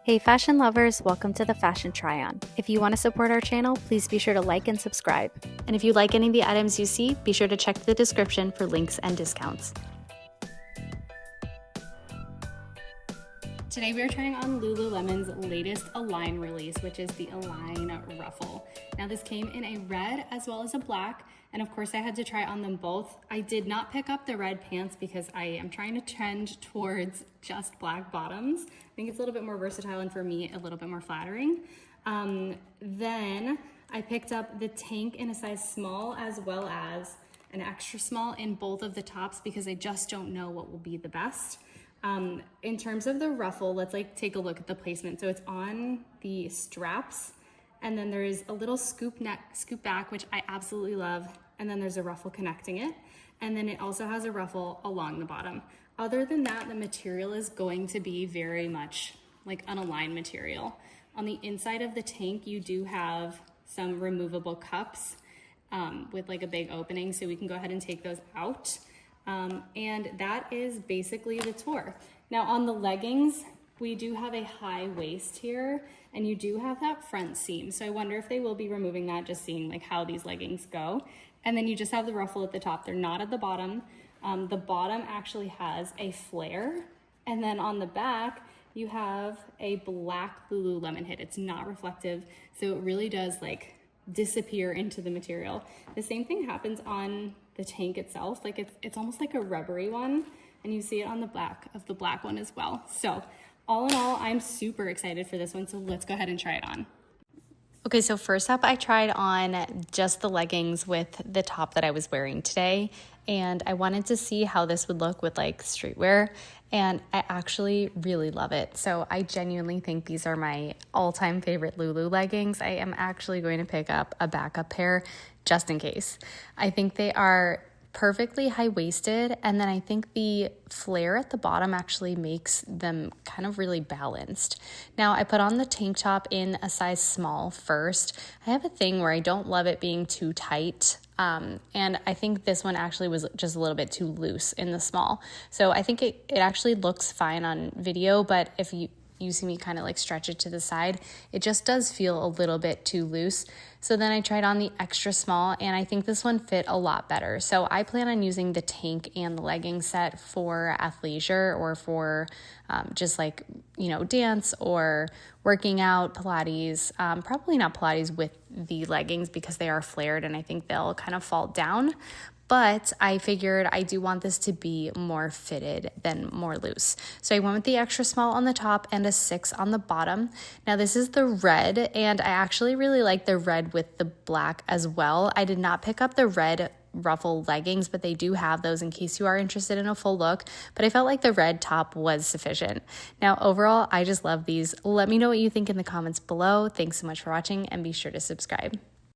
Hey fashion lovers, welcome to the Fashion Try-On. If you want to support our channel, please be sure to like and subscribe. And if you like any of the items you see, be sure to check the description for links and discounts. Today we are trying on Lululemon's latest Align release, which is the Align Ruffle. Now this came in a red as well as a black, and of course I had to try on them both. I did not pick up the red pants because I am trying to trend towards just black bottoms. I think it's a little bit more versatile and for me a little bit more flattering. Then I picked up the tank in a size small as well as an extra small in both of the tops because I just don't know what will be the best. In terms of the ruffle, let's take a look at the placement. So it's on the straps, and then there's a little scoop back, which I absolutely love. And then there's a ruffle connecting it. And then it also has a ruffle along the bottom. Other than that, the material is going to be very much like an Align material. On the inside of the tank, you do have some removable cups with like a big opening, so we can go ahead and take those out. And that is basically the tour. Now on the leggings, we do have a high waist here, and you do have that front seam. So I wonder if they will be removing that, just seeing like how these leggings go. And then you just have the ruffle at the top. They're not at the bottom. The bottom actually has a flare. And then on the back, you have a black Lululemon hit. It's not reflective, so it really does like disappear into the material. The same thing happens on the tank itself. Like it's almost like a rubbery one, and you see it on the back of the black one as well. So all in all, I'm super excited for this one. So let's go ahead and try it on. Okay, so first up, I tried on just the leggings with the top that I was wearing today, and I wanted to see how this would look with like streetwear, and I actually really love it. So I genuinely think these are my all-time favorite Lulu leggings. I am actually going to pick up a backup pair just in case. I think they are perfectly high-waisted, and then I think the flare at the bottom actually makes them kind of really balanced. Now I put on the tank top in a size small first. I have a thing where I don't love it being too tight, and I think this one actually was just a little bit too loose in the small. So I think it actually looks fine on video, but if you see me kind of like stretch it to the side, it just does feel a little bit too loose. So then I tried on the extra small, and I think this one fit a lot better. So I plan on using the tank and the legging set for athleisure or for just like, you know, dance or working out, Pilates. Probably not Pilates with the leggings because they are flared and I think they'll kind of fall down. But I figured I do want this to be more fitted than more loose. So I went with the extra small on the top and a 6 on the bottom. Now this is the red, and I actually really like the red with the black as well. I did not pick up the red ruffle leggings, but they do have those in case you are interested in a full look. But I felt like the red top was sufficient. Now overall, I just love these. Let me know what you think in the comments below. Thanks so much for watching, and be sure to subscribe.